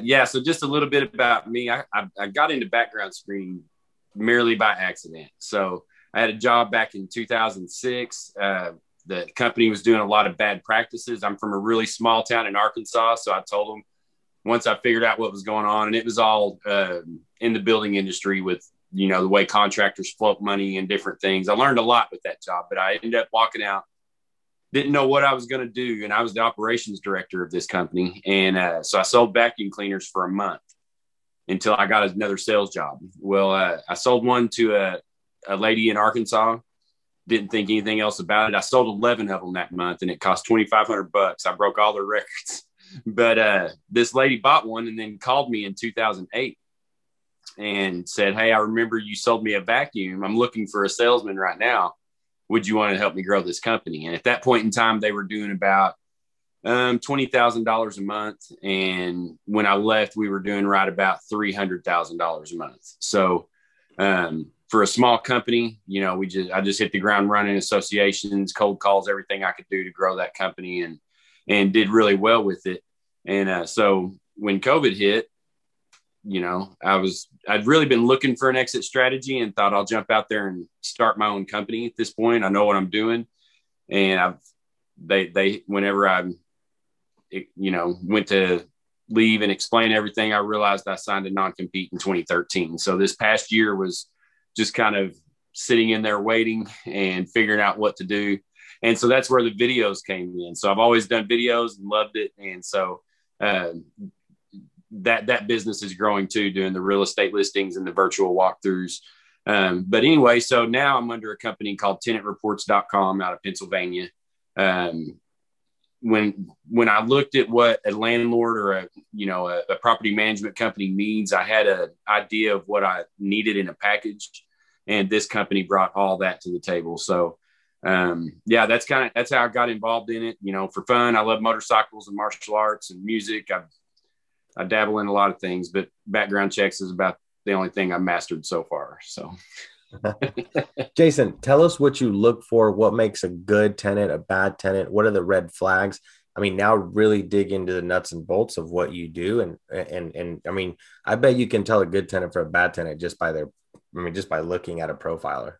Yeah. So just a little bit about me. I got into background screening merely by accident. So I had a job back in 2006. The company was doing a lot of bad practices. I'm from a really small town in Arkansas. So I told them once I figured out what was going on, and it was all in the building industry with, the way contractors float money and different things. I learned a lot with that job, but I ended up walking out, didn't know what I was going to do. And I was the operations director of this company. And so I sold vacuum cleaners for a month until I got another sales job. Well, I sold one to a lady in Arkansas. Didn't think anything else about it. I sold 11 of them that month, and it cost $2,500. I broke all their records. But this lady bought one and then called me in 2008 and said, "Hey, I remember you sold me a vacuum. I'm looking for a salesman right now. Would you want to help me grow this company?" And at that point in time, they were doing about $20,000 a month. And when I left, we were doing right about $300,000 a month. So for a small company, I just hit the ground running, associations, cold calls, everything I could do to grow that company, and did really well with it. And so when COVID hit, I'd really been looking for an exit strategy and thought I'll jump out there and start my own company at this point. I know what I'm doing. And whenever I, went to leave and explain everything, I realized I signed a non-compete in 2013. So this past year was just kind of sitting in there waiting and figuring out what to do. And so that's where the videos came in. So I've always done videos and loved it. And so that business is growing too, doing the real estate listings and the virtual walkthroughs. But anyway, so now I'm under a company called tenantreports.com out of Pennsylvania. When I looked at what a landlord or a property management company means, I had an idea of what I needed in a package, and this company brought all that to the table. So that's how I got involved in it. For fun, I love motorcycles and martial arts and music. I dabble in a lot of things, but background checks is about the only thing I've mastered so far. So Jason, tell us what you look for. What makes a good tenant, a bad tenant? What are the red flags? I mean, now really dig into the nuts and bolts of what you do. And I mean, I bet you can tell a good tenant from a bad tenant just by looking at a profiler.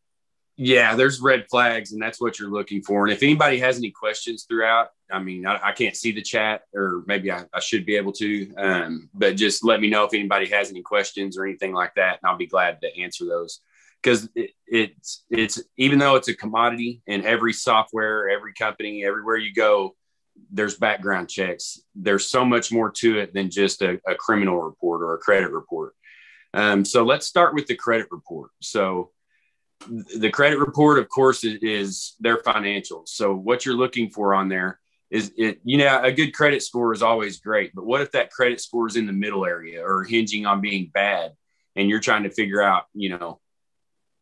Yeah, there's red flags, and that's what you're looking for. And if anybody has any questions throughout, I mean, I can't see the chat, or maybe I should be able to, but just let me know if anybody has any questions or anything like that, and I'll be glad to answer those. Because it's even though it's a commodity, and every software, every company, everywhere you go, there's background checks. There's so much more to it than just a criminal report or a credit report. So let's start with the credit report. So the credit report, of course, is their financials. So what you're looking for on there is a good credit score is always great, but what if that credit score is in the middle area or hinging on being bad, and you're trying to figure out,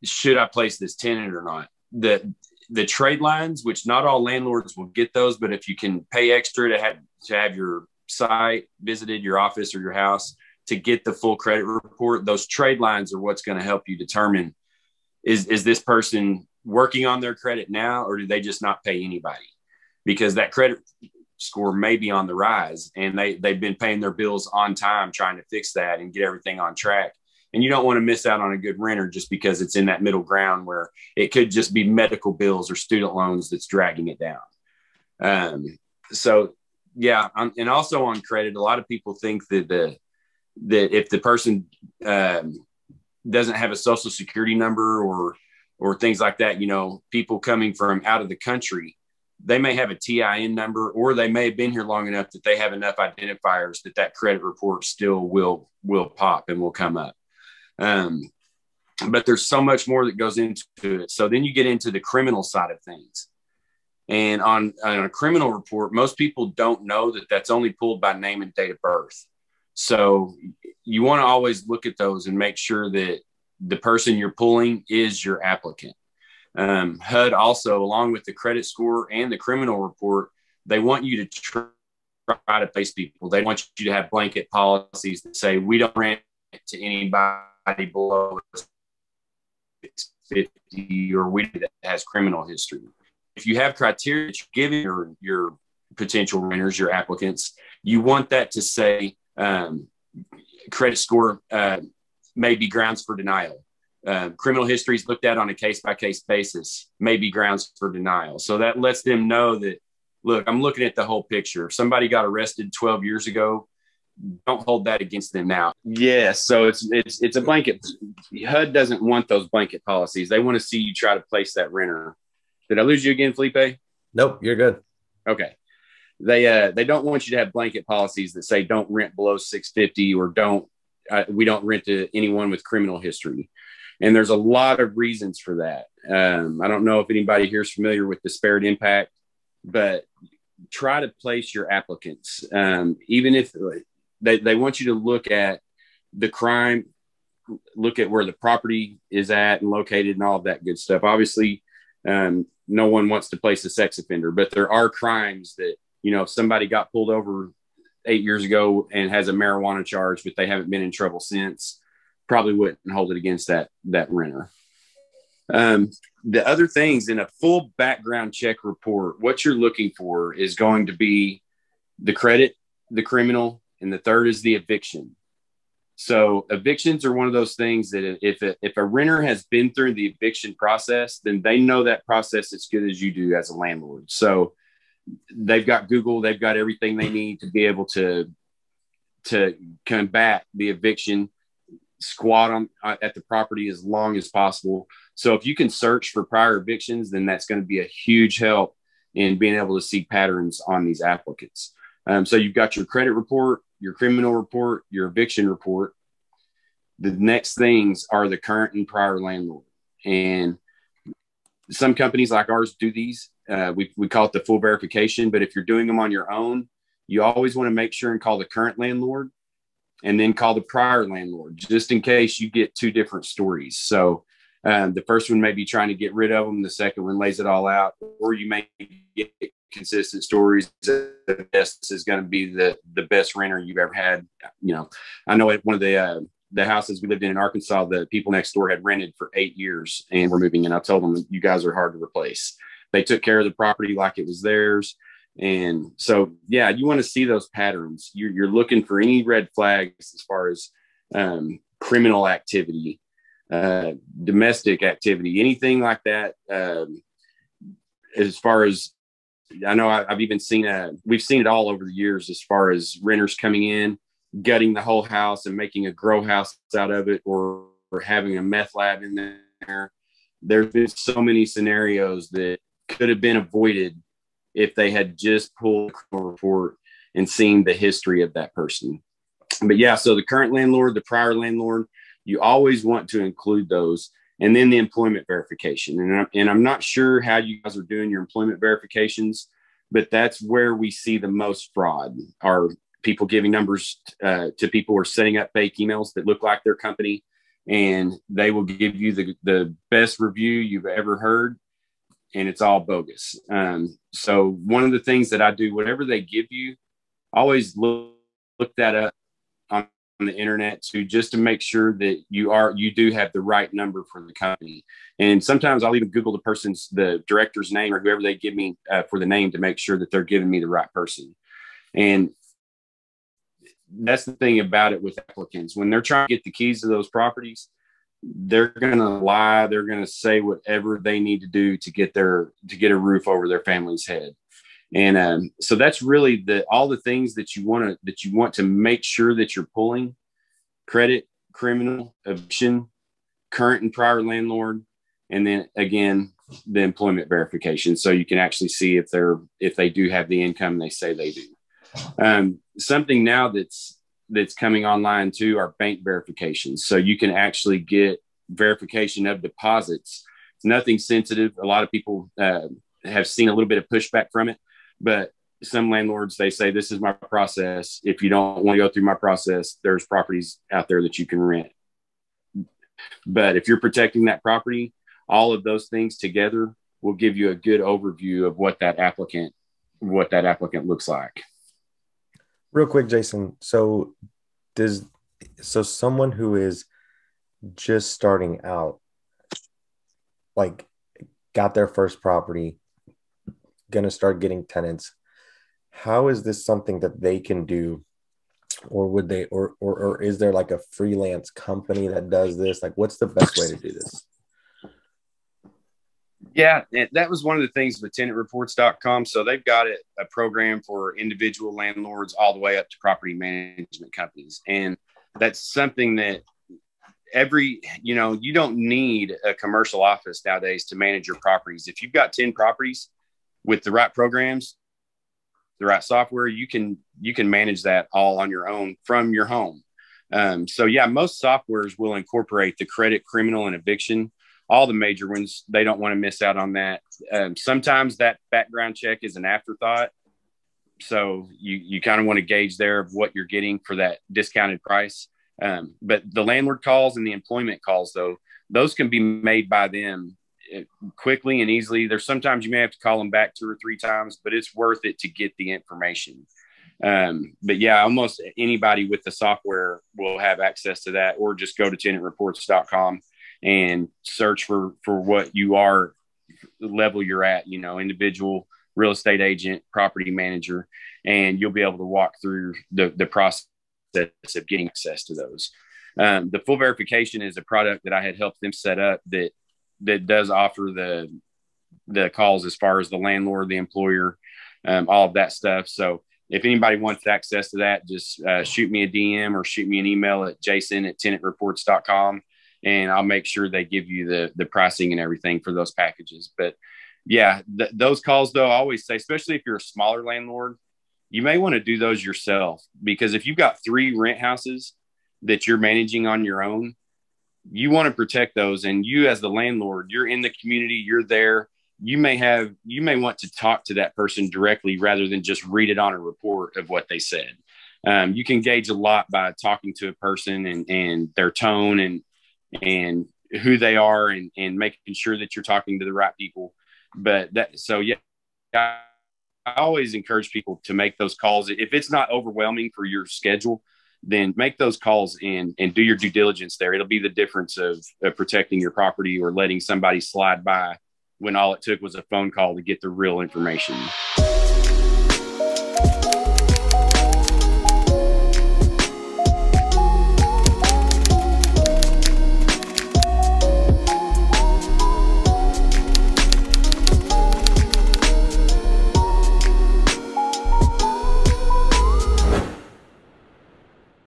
should I place this tenant or not? The trade lines, which not all landlords will get those, but if you can pay extra to have your site visited, your office or your house, to get the full credit report, those trade lines are what's going to help you determine, is this person working on their credit now, or do they just not pay anybody? Because that credit score may be on the rise, and they've been paying their bills on time, trying to fix that and get everything on track. And you don't want to miss out on a good renter just because it's in that middle ground where it could just be medical bills or student loans that's dragging it down. And also on credit, a lot of people think that if the person doesn't have a social security number or things like that, people coming from out of the country, they may have a TIN number, or they may have been here long enough that they have enough identifiers that credit report still will pop and will come up. But there's so much more that goes into it. So then you get into the criminal side of things. And on a criminal report, most people don't know that that's only pulled by name and date of birth. So you want to always look at those and make sure that the person you're pulling is your applicant. HUD also, along with the credit score and the criminal report, they want you to try to place people. They want you to have blanket policies that say, we don't rent to anybody below 50 or that has criminal history. If you have criteria that you're giving your potential renters, your applicants, you want that to say, credit score may be grounds for denial. Criminal history is looked at on a case-by-case basis, may be grounds for denial. So that lets them know that, look, I'm looking at the whole picture. If somebody got arrested 12 years ago, don't hold that against them now. Yes. So it's a blanket. HUD doesn't want those blanket policies. They want to see you try to place that renter. Did I lose you again, Felipe? Nope, you're good. Okay. They don't want you to have blanket policies that say don't rent below 650 or we don't rent to anyone with criminal history. And there's a lot of reasons for that. I don't know if anybody here is familiar with disparate impact, but try to place your applicants. Even if they want you to look at the crime, look at where the property is at and located and all of that good stuff. Obviously, no one wants to place a sex offender, but there are crimes that, if somebody got pulled over 8 years ago and has a marijuana charge, but they haven't been in trouble since, probably wouldn't hold it against that renter. The other things in a full background check report, what you're looking for is going to be the credit, the criminal, and the third is the eviction. So evictions are one of those things that if a renter has been through the eviction process, then they know that process as good as you do as a landlord. So they've got Google, they've got everything they need to be able to combat the eviction, squat at the property as long as possible. So if you can search for prior evictions, then that's going to be a huge help in being able to see patterns on these applicants. So you've got your credit report, your criminal report, your eviction report. The next things are the current and prior landlord. And some companies like ours do these. We call it the full verification, but if you're doing them on your own, you always want to make sure and call the current landlord and then call the prior landlord, just in case you get two different stories. So the first one may be trying to get rid of them. The second one lays it all out, or you may get consistent stories. The best is going to be the best renter you've ever had. I know at one of the houses we lived in Arkansas, the people next door had rented for 8 years and were moving in. I told them, you guys are hard to replace. They took care of the property like it was theirs. And so, yeah, you want to see those patterns. You're looking for any red flags as far as criminal activity, domestic activity, anything like that. As far as I know, I've even seen we've seen it all over the years as far as renters coming in, gutting the whole house and making a grow house out of it, or having a meth lab in there. There's been so many scenarios that could have been avoided if they had just pulled a criminal report and seen the history of that person. But yeah, so the current landlord, the prior landlord, you always want to include those. And then the employment verification. And I'm not sure how you guys are doing your employment verifications, but that's where we see the most fraud, are people giving numbers to people who are setting up fake emails that look like their company, and they will give you the best review you've ever heard, and it's all bogus. So one of the things that I do, whatever they give you, always look that up on the internet just to make sure that you do have the right number for the company. And sometimes I'll even Google the director's name or whoever they give me for the name to make sure that they're giving me the right person. And that's the thing about it with applicants. When they're trying to get the keys to those properties, they're going to lie. They're going to say whatever they need to do to get a roof over their family's head. And so that's really all the things that you want to make sure that you're pulling: credit, criminal, eviction, current and prior landlord, and then again, the employment verification. So you can actually see if they do have the income they say they do. Something now that's coming online too are bank verifications. So you can actually get verification of deposits. It's nothing sensitive. A lot of people have seen a little bit of pushback from it, but some landlords, they say, this is my process. If you don't want to go through my process, there's properties out there that you can rent. But if you're protecting that property, all of those things together will give you a good overview of what that applicant looks like. Real quick, Jason. So someone who is just starting out, like got their first property, going to start getting tenants, how is this something that they can do or would they, or is there like a freelance company that does this? Like, what's the best way to do this? Yeah, and that was one of the things with tenantreports.com. So they've got a program for individual landlords all the way up to property management companies. And that's something that you don't need a commercial office nowadays to manage your properties. If you've got 10 properties with the right programs, the right software, you can manage that all on your own from your home. So yeah, most softwares will incorporate the credit, criminal, and eviction. All the major ones, they don't want to miss out on that. Sometimes that background check is an afterthought. So you kind of want to gauge there of what you're getting for that discounted price. But the landlord calls and the employment calls, though, those can be made by them quickly and easily. There's sometimes you may have to call them back 2 or 3 times, but it's worth it to get the information. But yeah, almost anybody with the software will have access to that, or just go to tenantreports.com and search for what you are, the level you're at, individual, real estate agent, property manager, and you'll be able to walk through the process of getting access to those. The full verification is a product that I had helped them set up that does offer the calls as far as the landlord, the employer, all of that stuff. So if anybody wants access to that, just shoot me a DM or shoot me an email at jason@tenantreports.com. And I'll make sure they give you the pricing and everything for those packages. But yeah, those calls, though, I always say, especially if you're a smaller landlord, you may want to do those yourself, because if you've got 3 rent houses that you're managing on your own, you want to protect those. And you, as the landlord, you're in the community, you're there. You may want to talk to that person directly rather than just read it on a report of what they said. You can gauge a lot by talking to a person and their tone and who they are, and making sure that you're talking to the right people. But I always encourage people to make those calls. If it's not overwhelming for your schedule, then make those calls and do your due diligence there. It'll be the difference of protecting your property or letting somebody slide by when all it took was a phone call to get the real information.